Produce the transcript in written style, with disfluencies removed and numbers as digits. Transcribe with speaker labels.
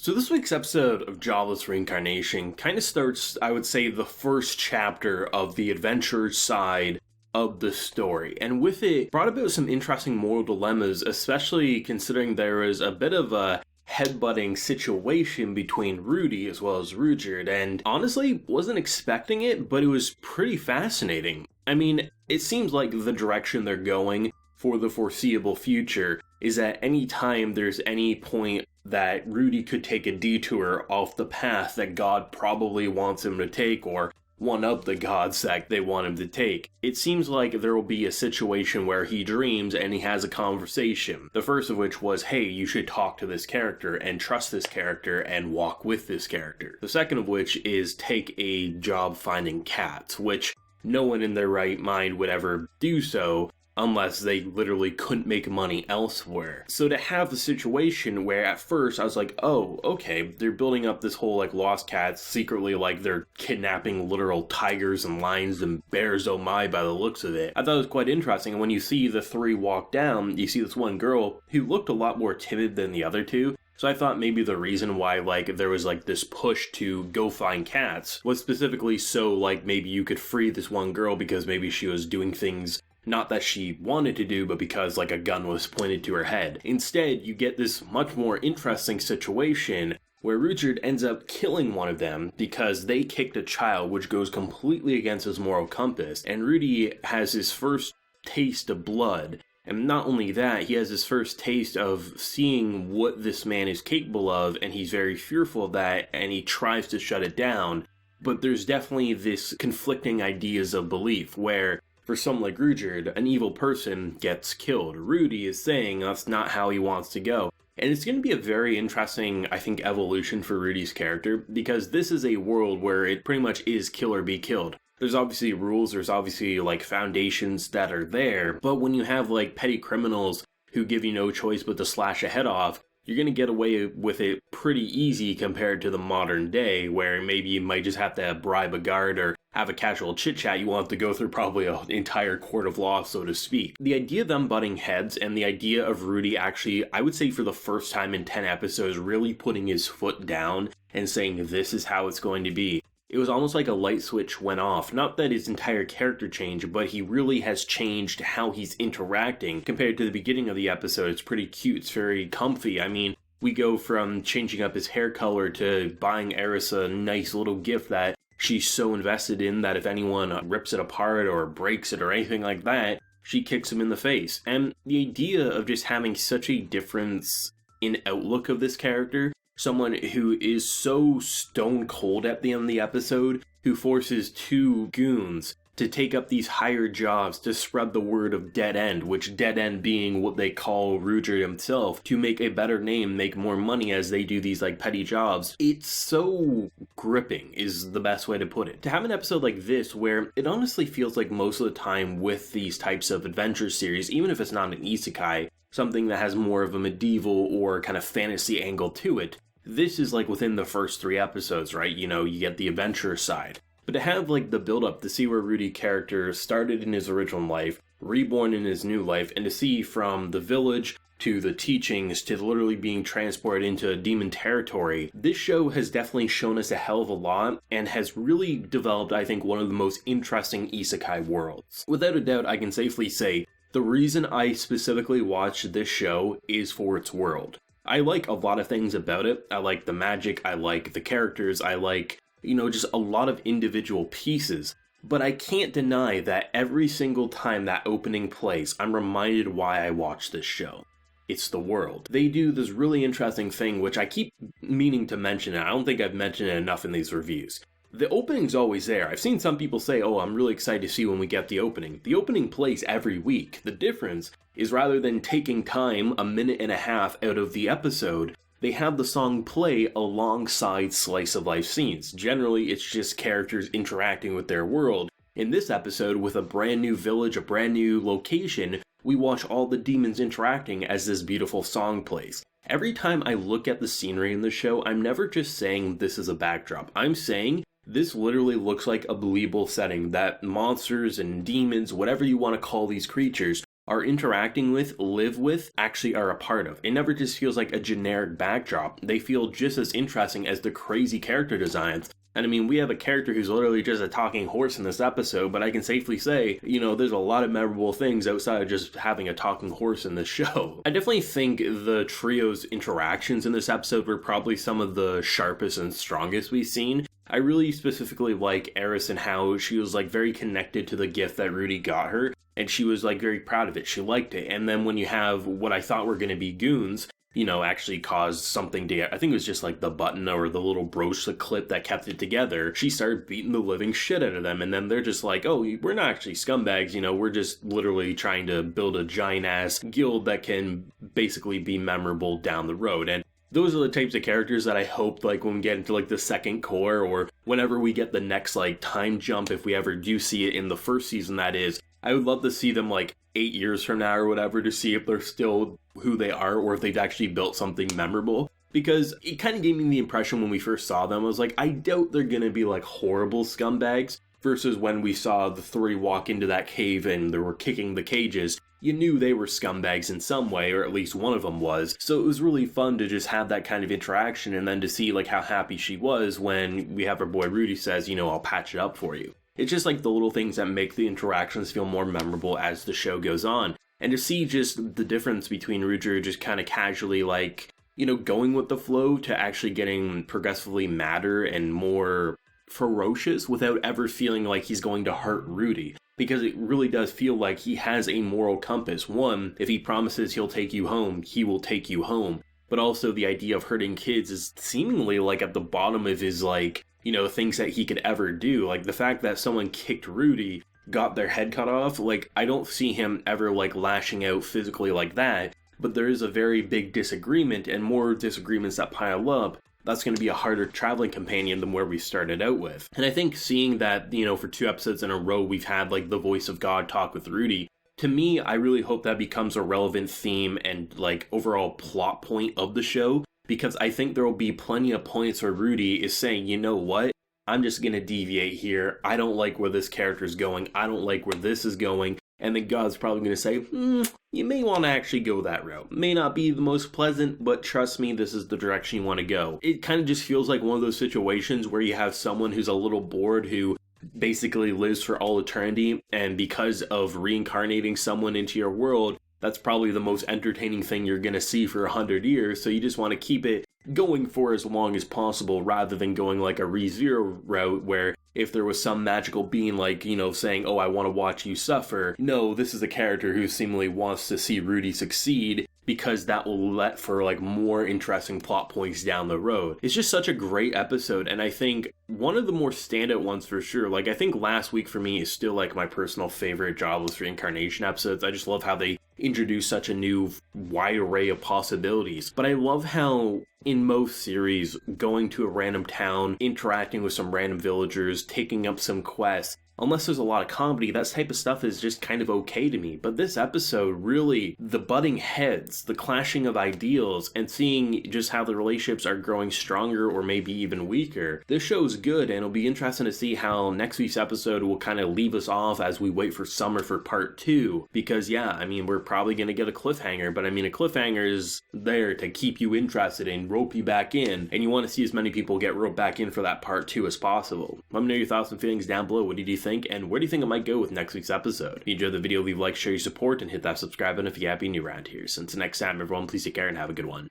Speaker 1: So this week's episode of Jobless Reincarnation kind of starts, I would say, the first chapter of the adventure side of the story. And with it, brought about some interesting moral dilemmas, especially considering there is a bit of a headbutting situation between Rudy as well as Ruijerd, and honestly, wasn't expecting it, but it was pretty fascinating. I mean, it seems like the direction they're going for the foreseeable future is that any time there's any point that Rudy could take a detour off the path that God probably wants him to take, or one of the gods that they want him to take, it seems like there will be a situation where he dreams and he has a conversation. The first of which was, hey, you should talk to this character and trust this character and walk with this character. The second of which is take a job finding cats, which no one in their right mind would ever do so unless they literally couldn't make money elsewhere. So to have the situation where at first I was like, oh, okay, they're building up this whole like lost cats, secretly like they're kidnapping literal tigers and lions and bears, oh my, by the looks of it. I thought it was quite interesting, and when you see the three walk down, you see this one girl who looked a lot more timid than the other two. So I thought maybe the reason why like there was like this push to go find cats was specifically so like maybe you could free this one girl because maybe she was doing things not that she wanted to do, but because like a gun was pointed to her head. Instead, you get this much more interesting situation where Ruijerd ends up killing one of them because they kicked a child, which goes completely against his moral compass, and Rudy has his first taste of blood. And not only that, he has his first taste of seeing what this man is capable of, and he's very fearful of that, and he tries to shut it down. But there's definitely this conflicting ideas of belief, where for someone like Ruijerd, an evil person gets killed. Rudy is saying that's not how he wants to go. And it's going to be a very interesting, I think, evolution for Rudy's character, because this is a world where it pretty much is kill or be killed. There's obviously rules, there's obviously like foundations that are there, but when you have like petty criminals who give you no choice but to slash a head off, you're going to get away with it pretty easy compared to the modern day, where maybe you might just have to bribe a guard or have a casual chit-chat. You won't have to go through probably an entire court of law, so to speak. The idea of them butting heads and the idea of Rudy actually, I would say for the first time in 10 episodes, really putting his foot down and saying this is how it's going to be. It was almost like a light switch went off. Not that his entire character changed, but he really has changed how he's interacting. Compared to the beginning of the episode, it's pretty cute, it's very comfy. I mean, we go from changing up his hair color to buying Eris a nice little gift that she's so invested in that if anyone rips it apart or breaks it or anything like that, she kicks him in the face. And the idea of just having such a difference in outlook of this character, someone who is so stone cold at the end of the episode, who forces two goons to take up these higher jobs to spread the word of dead end, which dead end being what they call Ruijerd himself, to make a better name, make more money as they do these like petty jobs. It's so gripping is the best way to put it. To have an episode like this where it honestly feels like most of the time with these types of adventure series, even if it's not an isekai, something that has more of a medieval or kind of fantasy angle to it, this is like within the first 3 episodes, right? You know, you get the adventure side. But to have like the build up to see where Rudy character started in his original life, reborn in his new life, and to see from the village to the teachings to literally being transported into demon territory, this show has definitely shown us a hell of a lot and has really developed, I think, one of the most interesting isekai worlds. Without a doubt, I can safely say the reason I specifically watched this show is for its world. I like a lot of things about it. I like the magic, I like the characters, I like, just a lot of individual pieces. But I can't deny that every single time that opening plays, I'm reminded why I watch this show. It's the world. They do this really interesting thing, which I keep meaning to mention, and I don't think I've mentioned it enough in these reviews. The opening's always there. I've seen some people say, oh, I'm really excited to see when we get the opening. The opening plays every week. The difference is rather than taking time, a minute and a half out of the episode, they have the song play alongside slice of life scenes. Generally, it's just characters interacting with their world. In this episode, with a brand new village, a brand new location, we watch all the demons interacting as this beautiful song plays. Every time I look at the scenery in the show, I'm never just saying this is a backdrop. I'm saying this literally looks like a believable setting that monsters and demons, whatever you want to call these creatures, are interacting with, live with, actually are a part of. It never just feels like a generic backdrop. They feel just as interesting as the crazy character designs. And I mean, we have a character who's literally just a talking horse in this episode, but I can safely say, there's a lot of memorable things outside of just having a talking horse in this show. I definitely think the trio's interactions in this episode were probably some of the sharpest and strongest we've seen. I really specifically like Eris and how she was like very connected to the gift that Rudy got her, and she was like very proud of it. She liked it. And then when you have what I thought were going to be goons, actually caused something to, I think it was just like the button or the little brooch, the clip that kept it together. She started beating the living shit out of them. And then they're just like, oh, we're not actually scumbags, we're just literally trying to build a giant ass guild that can basically be memorable down the road. And those are the types of characters that I hope, like, when we get into, like, the second core, or whenever we get the next, like, time jump, if we ever do see it in the first season, that is, I would love to see them, like, 8 years from now or whatever, to see if they're still who they are, or if they've actually built something memorable. Because it kind of gave me the impression when we first saw them, I was like, I doubt they're gonna be, like, horrible scumbags, versus when we saw the three walk into that cave and they were kicking the cages. You knew they were scumbags in some way, or at least one of them was. So it was really fun to just have that kind of interaction, and then to see like how happy she was when we have our boy Rudy says, I'll patch it up for you. It's just like the little things that make the interactions feel more memorable as the show goes on. And to see just the difference between Ruijerd just kind of casually like, going with the flow to actually getting progressively madder and more ferocious without ever feeling like he's going to hurt Rudy. Because it really does feel like he has a moral compass. One, if he promises he'll take you home, he will take you home. But also the idea of hurting kids is seemingly like at the bottom of his like, things that he could ever do. Like the fact that someone kicked Rudy, got their head cut off, like I don't see him ever like lashing out physically like that. But there is a very big disagreement, and more disagreements that pile up, that's going to be a harder traveling companion than where we started out with. And I think seeing that, for 2 episodes in a row, we've had like the voice of God talk with Rudy, to me, I really hope that becomes a relevant theme and like overall plot point of the show, because I think there will be plenty of points where Rudy is saying, you know what, I'm just going to deviate here. I don't like where this character is going. I don't like where this is going. And then God's probably going to say, you may want to actually go that route. May not be the most pleasant, but trust me, this is the direction you want to go. It kind of just feels like one of those situations where you have someone who's a little bored who basically lives for all eternity, and because of reincarnating someone into your world, that's probably the most entertaining thing you're going to see for 100 years, so you just want to keep it going for as long as possible, rather than going like a ReZero route where if there was some magical being like, saying, oh, I want to watch you suffer. No, this is a character who seemingly wants to see Rudy succeed, because that will let for like more interesting plot points down the road. It's just such a great episode, and I think one of the more standout ones for sure. Like I think last week for me is still like my personal favorite Jobless Reincarnation episodes. I just love how they introduce such a new wide array of possibilities. But I love how in most series, going to a random town, interacting with some random villagers, taking up some quests, unless there's a lot of comedy, that type of stuff is just kind of okay to me. But this episode, really, the butting heads, the clashing of ideals, and seeing just how the relationships are growing stronger or maybe even weaker, this show's good, and it'll be interesting to see how next week's episode will kind of leave us off as we wait for summer for part 2. Because yeah, we're probably going to get a cliffhanger, but a cliffhanger is there to keep you interested and rope you back in, and you want to see as many people get roped back in for that part 2 as possible. Let me know your thoughts and feelings down below. What did you think? And where do you think it might go with next week's episode? If you enjoyed the video, leave a like, share your support, and hit that subscribe button if you're happy new around here. So until next time, everyone, please take care and have a good one.